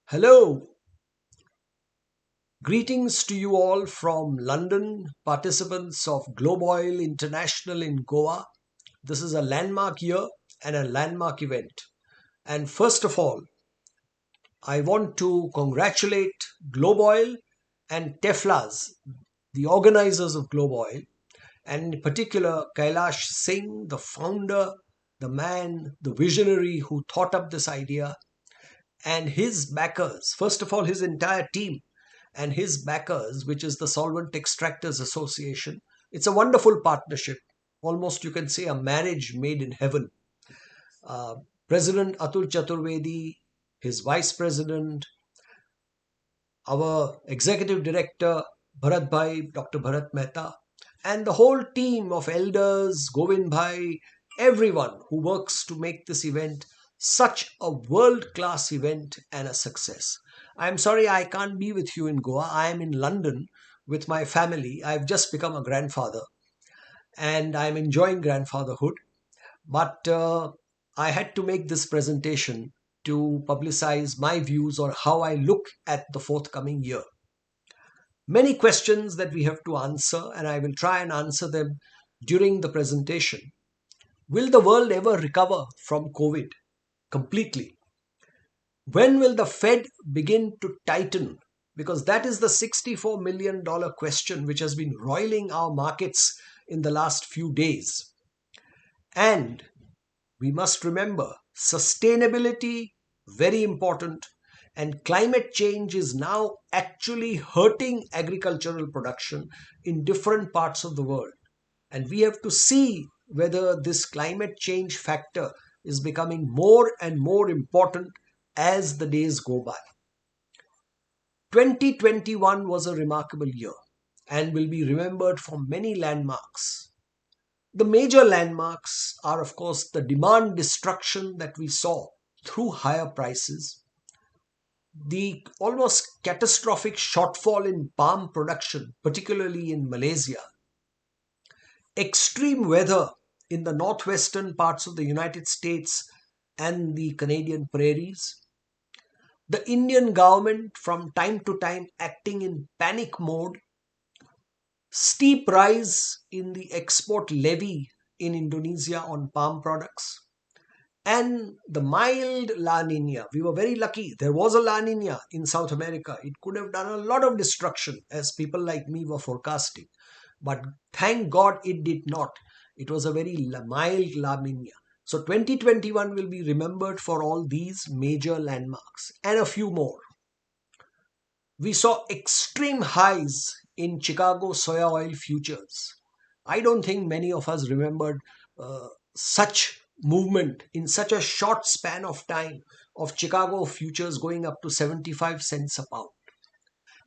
Hello, greetings to you all from London, participants of Globe Oil International in Goa. This is a landmark year and a landmark event. And first of all, I want to congratulate Globe Oil and Teflas, the organizers of Globe Oil, and in particular Kailash Singh, the founder, the man, the visionary who thought up this idea, and his backers, first of all, his entire team and his backers, which is the Solvent Extractors Association. It's a wonderful partnership, almost you can say a marriage made in heaven. Uh, President Atul Chaturvedi, his vice president, our executive director Bharat Bhai, Dr. Bharat Mehta, and the whole team of elders, Govind Bhai, everyone who works to make this event such a world class event and a success. I'm sorry I can't be with you in Goa. I am in London with my family. I've just become a grandfather and I'm enjoying grandfatherhood. But I had to make this presentation to publicize my views on how I look at the forthcoming year. Many questions that we have to answer, and I will try and answer them during the presentation. Will the world ever recover from COVID completely? When will the Fed begin to tighten? Because that is the $64 million question which has been roiling our markets in the last few days. And we must remember sustainability, very important, and climate change is now actually hurting agricultural production in different parts of the world. And we have to see whether this climate change factor is becoming more and more important as the days go by. 2021 was a remarkable year and will be remembered for many landmarks. The major landmarks are, of course, the demand destruction that we saw through higher prices, the almost catastrophic shortfall in palm production, particularly in Malaysia, extreme weather in the northwestern parts of the United States and the Canadian prairies, the Indian government from time to time acting in panic mode, steep rise in the export levy in Indonesia on palm products, and the mild La Nina. We were very lucky. There was a La Nina in South America. It could have done a lot of destruction, as people like me were forecasting. But thank God it did not. It was a very mild La Nina. So 2021 will be remembered for all these major landmarks and a few more. We saw extreme highs in Chicago soya oil futures. I don't think many of us remembered such movement in such a short span of time of Chicago futures going up to 75 cents a pound.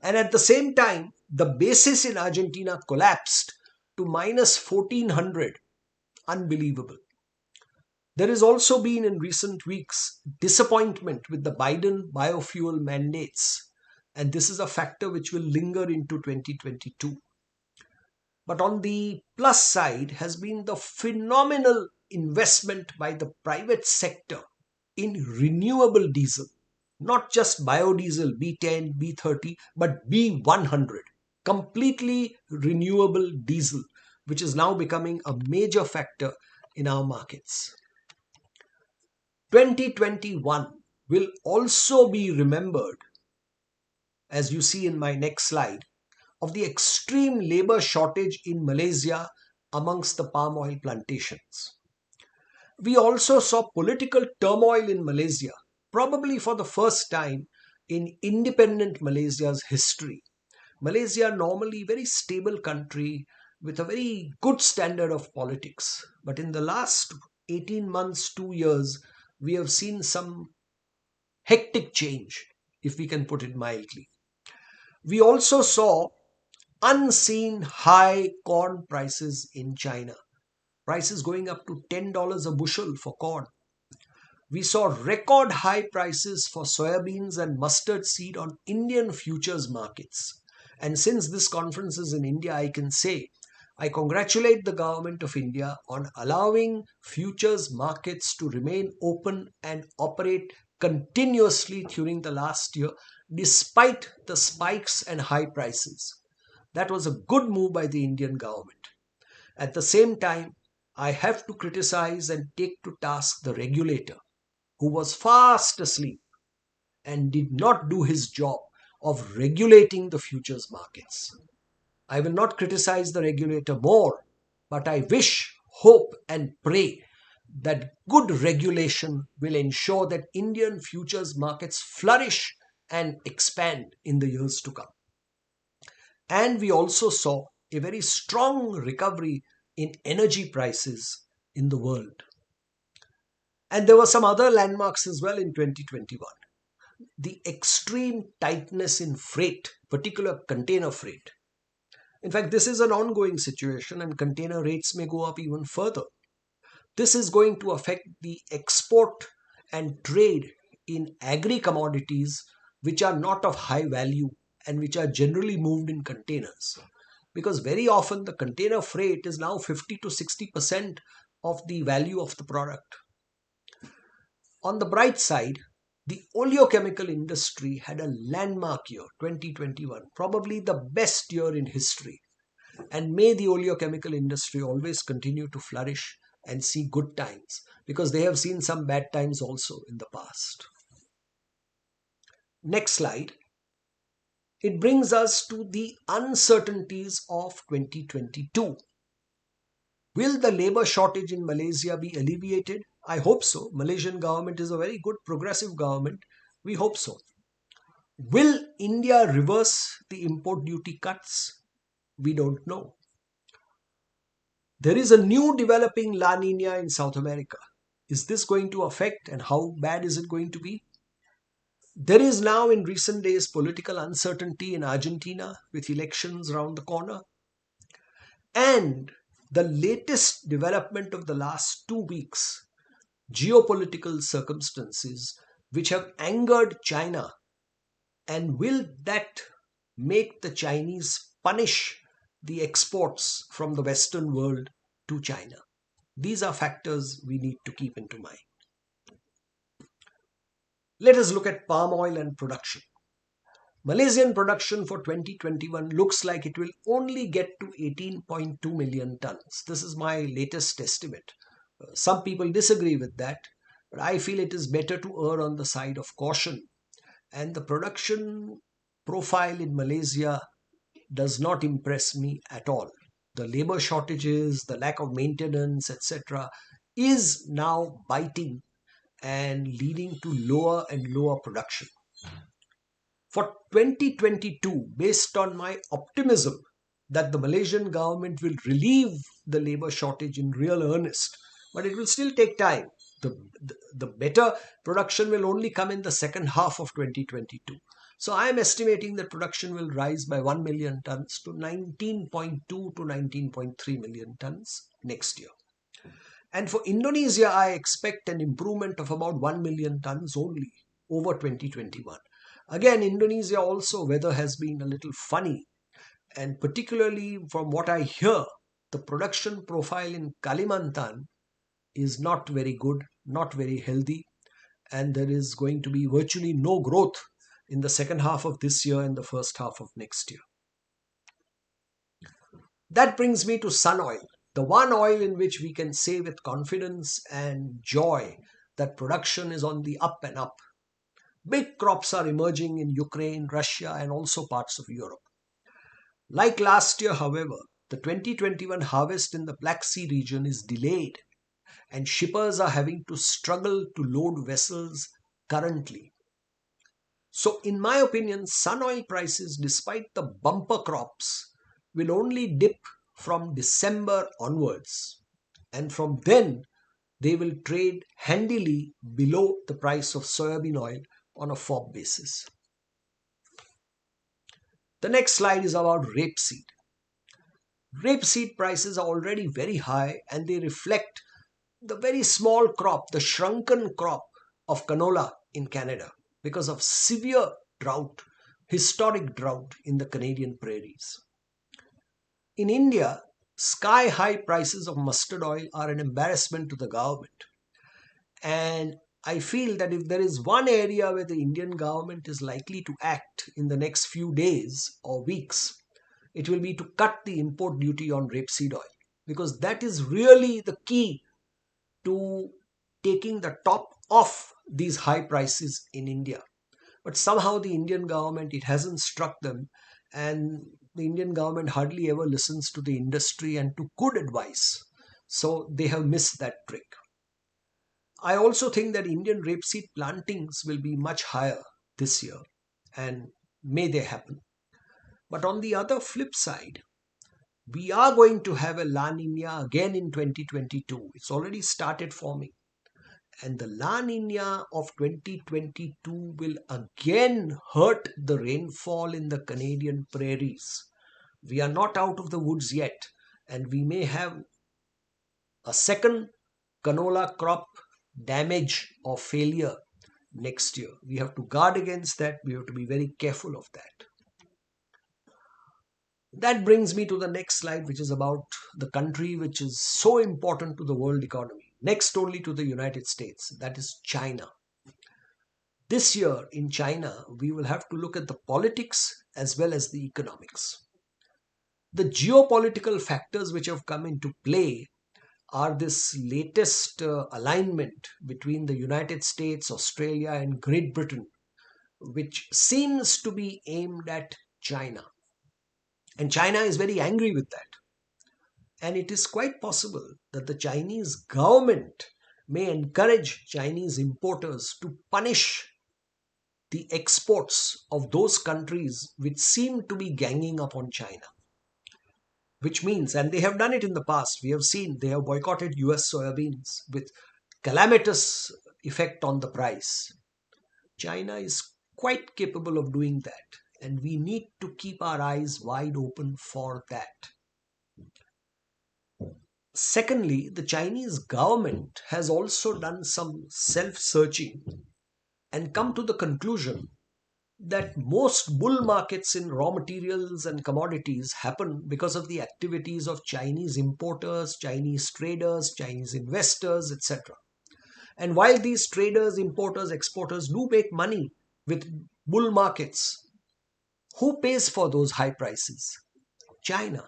And at the same time, the basis in Argentina collapsed to minus 1400. Unbelievable. There has also been in recent weeks disappointment with the Biden biofuel mandates, and this is a factor which will linger into 2022. But on the plus side has been the phenomenal investment by the private sector in renewable diesel, not just biodiesel B10, B30, but B100, completely renewable diesel, which is now becoming a major factor in our markets. 2021 will also be remembered, as you see in my next slide, of the extreme labor shortage in Malaysia amongst the palm oil plantations. We also saw political turmoil in Malaysia, probably for the first time in independent Malaysia's history. Malaysia, normally very stable country with a very good standard of politics. But in the last 18 months, 2 years, we have seen some hectic change, if we can put it mildly. We also saw unseen high corn prices in China. Prices going up to $10 a bushel for corn. We saw record high prices for soybeans and mustard seed on Indian futures markets. And since this conference is in India, I can say I congratulate the government of India on allowing futures markets to remain open and operate continuously during the last year, despite the spikes and high prices. That was a good move by the Indian government. At the same time, I have to criticize and take to task the regulator, who was fast asleep and did not do his job of regulating the futures markets. I will not criticize the regulator more, but I wish, hope, and pray that good regulation will ensure that Indian futures markets flourish and expand in the years to come. And we also saw a very strong recovery in energy prices in the world. And there were some other landmarks as well in 2021. The extreme tightness in freight, particular container freight. In fact, this is an ongoing situation and container rates may go up even further. This is going to affect the export and trade in agri commodities which are not of high value and which are generally moved in containers. Because very often the container freight is now 50 to 60% of the value of the product. On the bright side, the oleochemical industry had a landmark year, 2021, probably the best year in history. And may the oleochemical industry always continue to flourish and see good times, because they have seen some bad times also in the past. Next slide. It brings us to the uncertainties of 2022. Will the labor shortage in Malaysia be alleviated? I hope so. Malaysian government is a very good progressive government. We hope so. Will India reverse the import duty cuts? We don't know. There is a new developing La Nina in South America. Is this going to affect, and how bad is it going to be? There is now in recent days political uncertainty in Argentina with elections around the corner. And the latest development of the last 2 weeks, geopolitical circumstances which have angered China. And will that make the Chinese punish the exports from the Western world to China? These are factors we need to keep into mind. Let us look at palm oil and production. Malaysian production for 2021 looks like it will only get to 18.2 million tons. This is my latest estimate. Some people disagree with that, but I feel it is better to err on the side of caution. And the production profile in Malaysia does not impress me at all. The labor shortages, the lack of maintenance, etc., is now biting and leading to lower and lower production. For 2022, based on my optimism that the Malaysian government will relieve the labor shortage in real earnest, but it will still take time. The better production will only come in the second half of 2022. So I am estimating that production will rise by 1 million tons to 19.2 to 19.3 million tons next year. And for Indonesia, I expect an improvement of about 1 million tons only over 2021. Again, Indonesia also, weather has been a little funny. And particularly from what I hear, the production profile in Kalimantan is not very good, not very healthy. And there is going to be virtually no growth in the second half of this year and the first half of next year. That brings me to sun oil, the one oil in which we can say with confidence and joy that production is on the up and up. Big crops are emerging in Ukraine, Russia, and also parts of Europe. Like last year, however, the 2021 harvest in the Black Sea region is delayed, and shippers are having to struggle to load vessels currently. So, in my opinion, sun oil prices, despite the bumper crops, will only dip from December onwards. And from then, they will trade handily below the price of soybean oil on a FOB basis. The next slide is about rapeseed. Rapeseed prices are already very high and they reflect the very small crop, the shrunken crop of canola in Canada because of severe drought, historic drought in the Canadian prairies. In India, sky-high prices of mustard oil are an embarrassment to the government. And I feel that if there is one area where the Indian government is likely to act in the next few days or weeks, it will be to cut the import duty on rapeseed oil, because that is really the key to taking the top off these high prices in India. But somehow the Indian government, it hasn't struck them, and the Indian government hardly ever listens to the industry and to good advice. So they have missed that trick. I also think that Indian rapeseed plantings will be much higher this year, and may they happen. But on the other flip side, we are going to have a La Nina again in 2022. It's already started forming. And the La Nina of 2022 will again hurt the rainfall in the Canadian prairies. We are not out of the woods yet, and we may have a second canola crop damage or failure next year. We have to guard against that. We have to be very careful of that. That brings me to the next slide, which is about the country which is so important to the world economy, next only to the United States, that is China. This year in China, we will have to look at the politics as well as the economics. The geopolitical factors which have come into play are this latest alignment between the United States, Australia, and Great Britain, which seems to be aimed at China. And China is very angry with that. And it is quite possible that the Chinese government may encourage Chinese importers to punish the exports of those countries which seem to be ganging up on China. Which means, and they have done it in the past, we have seen they have boycotted US soybeans with calamitous effect on the price. China is quite capable of doing that, and we need to keep our eyes wide open for that. Secondly, the Chinese government has also done some self-searching and come to the conclusion that most bull markets in raw materials and commodities happen because of the activities of Chinese importers, Chinese traders, Chinese investors, etc. And while these traders, importers, exporters do make money with bull markets, who pays for those high prices? China.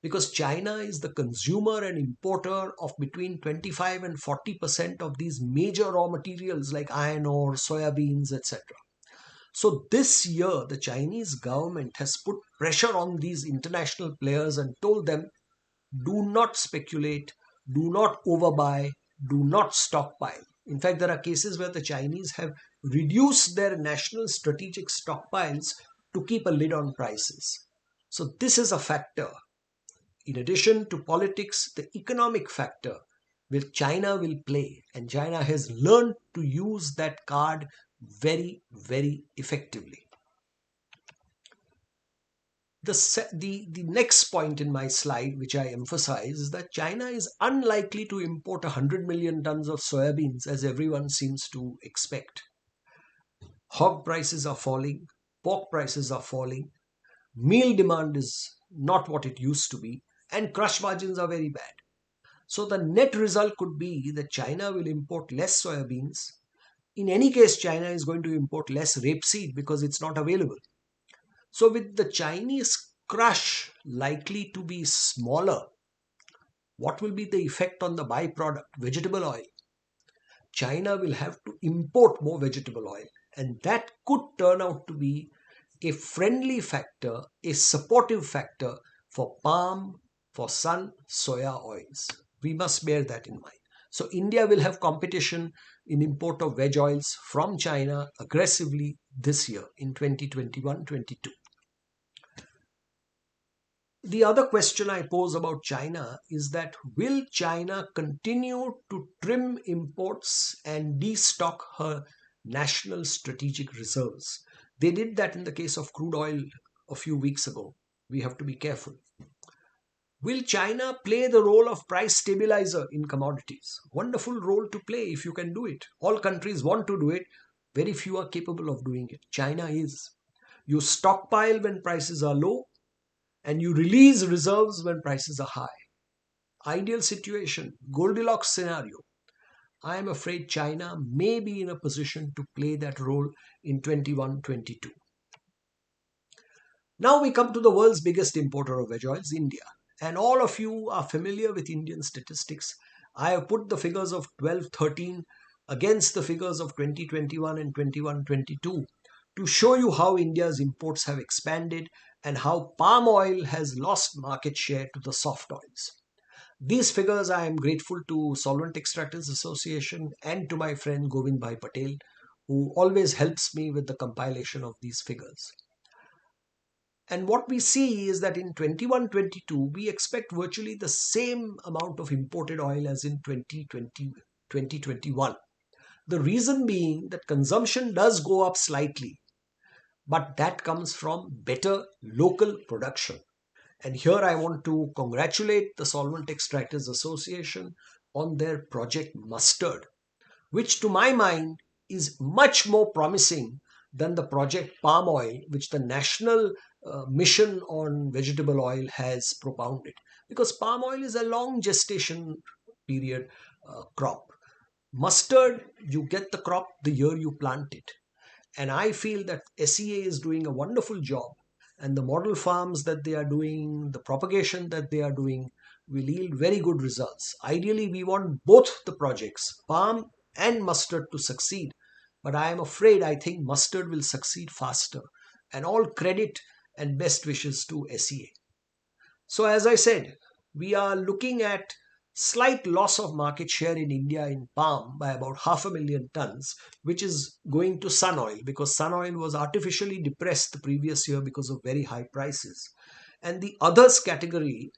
Because China is the consumer and importer of between 25 and 40% of these major raw materials like iron ore, soybeans, etc. So this year, the Chinese government has put pressure on these international players and told them, do not speculate, do not overbuy, do not stockpile. In fact, there are cases where the Chinese have reduced their national strategic stockpiles to keep a lid on prices. So this is a factor. In addition to politics, the economic factor which China will play, and China has learned to use that card very, very effectively. The next point in my slide, which I emphasize, is that China is unlikely to import 100 million tons of soybeans as everyone seems to expect. Hog prices are falling, pork prices are falling, meal demand is not what it used to be, and crush margins are very bad. So the net result could be that China will import less soybeans. In any case, China is going to import less rapeseed because it's not available. So with the Chinese crush likely to be smaller, what will be the effect on the byproduct, vegetable oil? China will have to import more vegetable oil, and that could turn out to be a friendly factor, a supportive factor for palm, for sun, soya oils. We must bear that in mind. So India will have competition in import of veg oils from China aggressively this year in 2021-22. The other question I pose about China is that will China continue to trim imports and destock her national strategic reserves? They did that in the case of crude oil a few weeks ago. We have to be careful. Will China play the role of price stabilizer in commodities? Wonderful role to play if you can do it. All countries want to do it. Very few are capable of doing it. China is. You stockpile when prices are low and you release reserves when prices are high. Ideal situation, Goldilocks scenario. I am afraid China may be in a position to play that role in 21-22. Now we come to the world's biggest importer of veg oils, India. And all of you are familiar with Indian statistics. I have put the figures of 12-13 against the figures of 2021 and 21-22 to show you how India's imports have expanded and how palm oil has lost market share to the soft oils. These figures I am grateful to Solvent Extractors Association and to my friend Govind Bhai Patel, who always helps me with the compilation of these figures. And what we see is that in 21-22, we expect virtually the same amount of imported oil as in 2020-2021. The reason being that consumption does go up slightly, but that comes from better local production. And here I want to congratulate the Solvent Extractors Association on their project Mustard, which to my mind is much more promising than the project Palm Oil, which the National Mission on Vegetable Oil has propounded. Because palm oil is a long gestation period crop. Mustard, you get the crop the year you plant it. And I feel that SEA is doing a wonderful job. And the model farms that they are doing, the propagation that they are doing, will yield very good results. Ideally, we want both the projects, palm and mustard, to succeed. But I am afraid I think mustard will succeed faster. And all credit and best wishes to SEA. So as I said, we are looking at slight loss of market share in India in palm by about 500,000 tons, which is going to sun oil because sun oil was artificially depressed the previous year because of very high prices. And the others category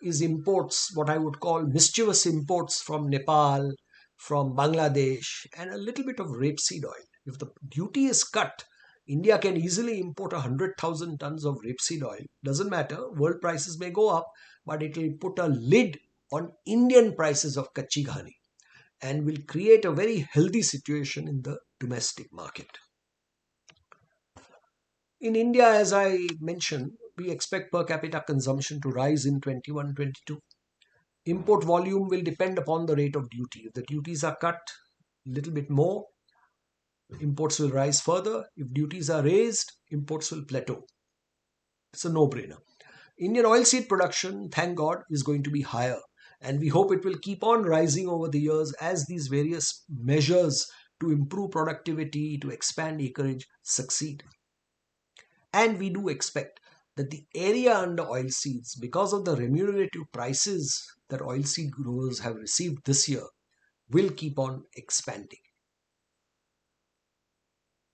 is imports, what I would call mischievous imports from Nepal, from Bangladesh, and a little bit of rapeseed oil. If the duty is cut, India can easily import 100,000 tons of rapeseed oil. Doesn't matter, world prices may go up, but it will put a lid on Indian prices of kachi ghani and will create a very healthy situation in the domestic market. In India, as I mentioned, we expect per capita consumption to rise in 21-22. Import volume will depend upon the rate of duty. If the duties are cut a little bit more, imports will rise further. If duties are raised, imports will plateau. It's a no-brainer. Indian oilseed production, thank God, is going to be higher. And we hope it will keep on rising over the years as these various measures to improve productivity, to expand acreage succeed. And we do expect that the area under oilseeds, because of the remunerative prices that oilseed growers have received this year, will keep on expanding.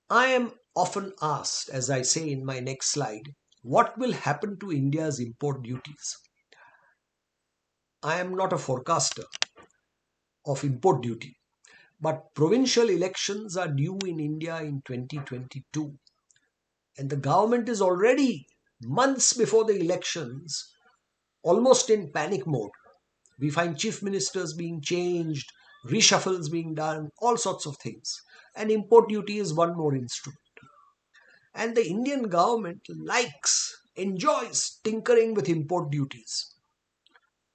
I am often asked, as I say in my next slide, what will happen to India's import duties? I am not a forecaster of import duty, but provincial elections are due in India in 2022. And the government is already months before the elections almost in panic mode. We find chief ministers being changed, reshuffles being done, all sorts of things. And import duty is one more instrument. And the Indian government enjoys tinkering with import duties.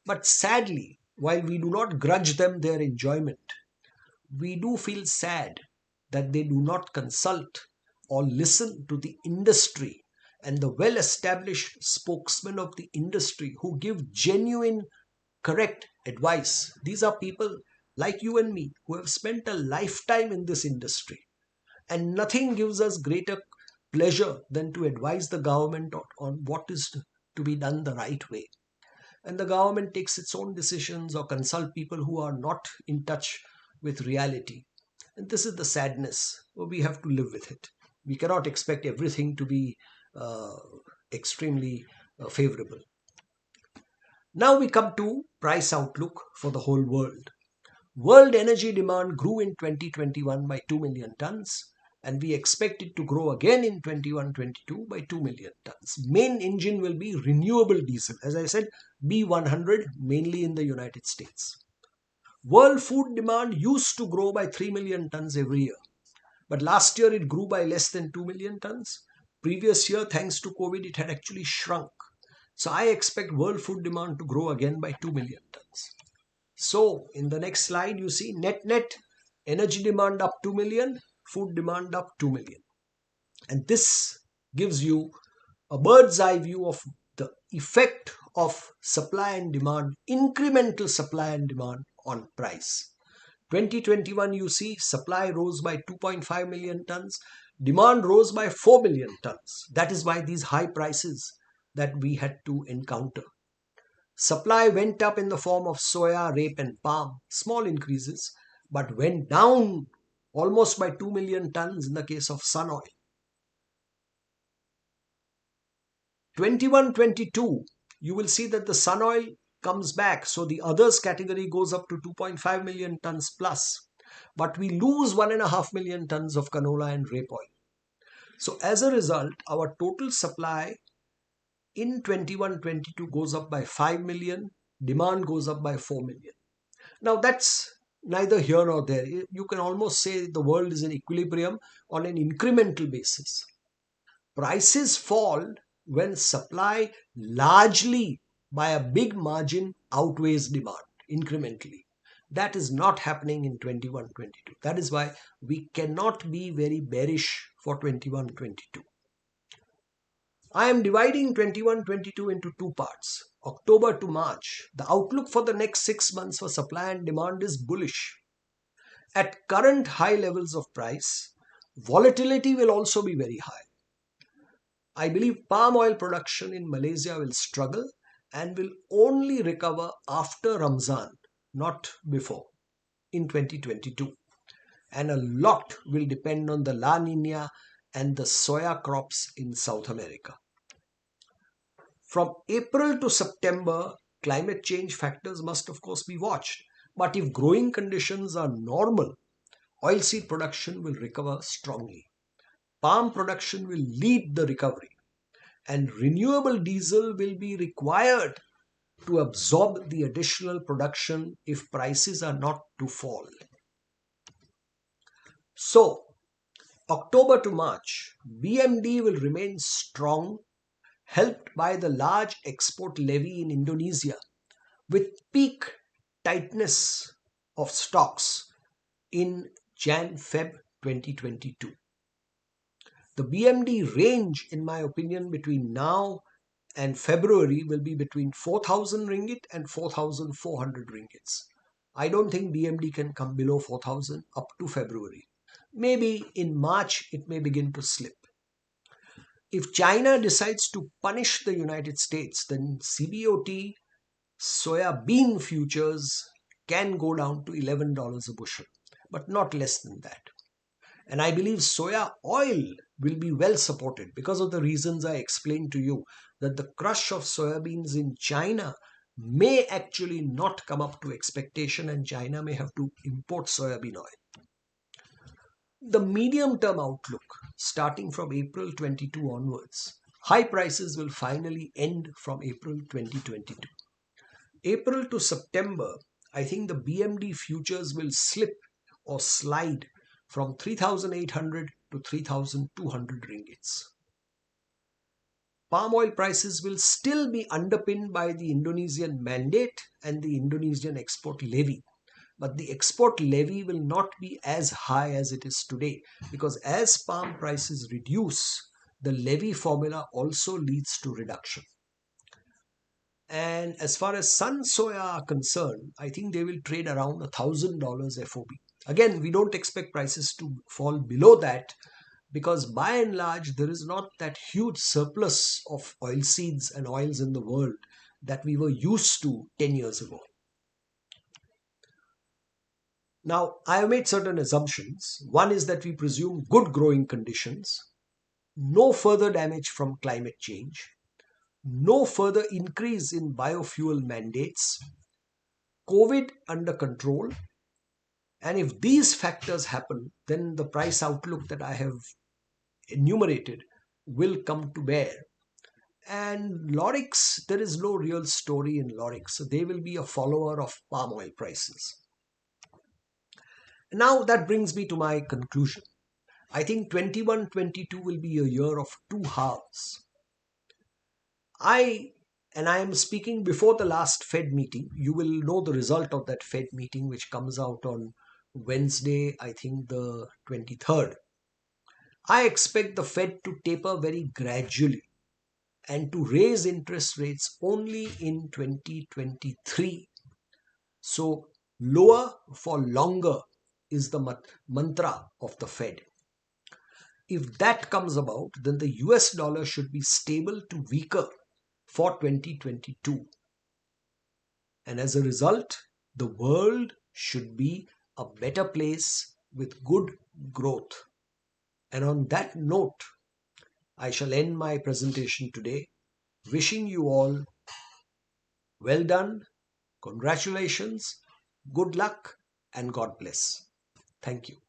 But sadly, while we do not grudge them their enjoyment, we do feel sad that they do not consult or listen to the industry and the well-established spokesmen of the industry who give genuine, correct advice. These are people like you and me who have spent a lifetime in this industry. And nothing gives us greater pleasure than to advise the government on what is to be done the right way. And the government takes its own decisions or consult people who are not in touch with reality. And this is the sadness. We have to live with it. We cannot expect everything to be extremely favorable. Now we come to price outlook for the whole world. World energy demand grew in 2021 by 2 million tons, and we expect it to grow again in 21-22 by 2 million tons. Main engine will be renewable diesel, as I said, B100, mainly in the United States. World food demand used to grow by 3 million tons every year, but last year it grew by less than 2 million tons. Previous year, thanks to COVID, it had actually shrunk. So I expect world food demand to grow again by 2 million tons. So in the next slide, you see net energy demand up 2 million, food demand up 2 million. And this gives you a bird's eye view of the effect of supply and demand, incremental supply and demand on price. 2021, you see supply rose by 2.5 million tons, demand rose by 4 million tons. That is why these high prices that we had to encounter. Supply went up in the form of soya, rape, and palm, small increases, but went down almost by 2 million tons in the case of sun oil. 21-22, you will see that the sun oil comes back. So the others category goes up to 2.5 million tons plus. But we lose 1.5 million tons of canola and rape oil. So as a result, our total supply in 21-22 goes up by 5 million. Demand goes up by 4 million. Now that's neither here nor there. You can almost say the world is in equilibrium on an incremental basis. Prices fall when supply largely by a big margin outweighs demand incrementally. That is not happening in 21-22. That is why we cannot be very bearish for 21-22. I am dividing 21-22 into two parts. October to March, the outlook for the next 6 months for supply and demand is bullish. At current high levels of price, volatility will also be very high. I believe palm oil production in Malaysia will struggle and will only recover after Ramzan, not before, in 2022. And a lot will depend on the La Nina and the soya crops in South America. From April to September, climate change factors must of course be watched. But if growing conditions are normal, oilseed production will recover strongly. Palm production will lead the recovery, and renewable diesel will be required to absorb the additional production if prices are not to fall. So, October to March, BMD will remain strong, helped by the large export levy in Indonesia, with peak tightness of stocks in Jan-Feb 2022. The BMD range, in my opinion, between now and February will be between 4,000 ringgit and 4,400 ringgits. I don't think BMD can come below 4,000 up to February. Maybe in March it may begin to slip. If China decides to punish the United States, then CBOT soya bean futures can go down to $11 a bushel, but not less than that. And I believe soya oil will be well supported because of the reasons I explained to you, that the crush of soybeans in China may actually not come up to expectation and China may have to import soybean oil. The medium-term outlook, starting from April 22 onwards, high prices will finally end from April 2022. April to September, I think the BMD futures will slip or slide from 3,800 to 3,200 ringgits. Palm oil prices will still be underpinned by the Indonesian mandate and the Indonesian export levy. But the export levy will not be as high as it is today, because as palm prices reduce, the levy formula also leads to reduction. And as far as sun soya are concerned, I think they will trade around $1,000 FOB. Again, we don't expect prices to fall below that, because by and large, there is not that huge surplus of oilseeds and oils in the world that we were used to 10 years ago. Now, I have made certain assumptions. One is that we presume good growing conditions, no further damage from climate change, no further increase in biofuel mandates, COVID under control. And if these factors happen, then the price outlook that I have enumerated will come to bear. And Lorix, there is no real story in Lorix. So they will be a follower of palm oil prices. Now that brings me to my conclusion. I think 21-22 will be a year of two halves. I And I am speaking before the last Fed meeting. You will know the result of that Fed meeting, which comes out on Wednesday, I think the 23rd. I expect the Fed to taper very gradually and to raise interest rates only in 2023. So, lower for longer is the mantra of the Fed. If that comes about, then the US dollar should be stable to weaker for 2022. And as a result, the world should be a better place with good growth. And on that note, I shall end my presentation today, wishing you all well done, congratulations, good luck, and God bless. Thank you.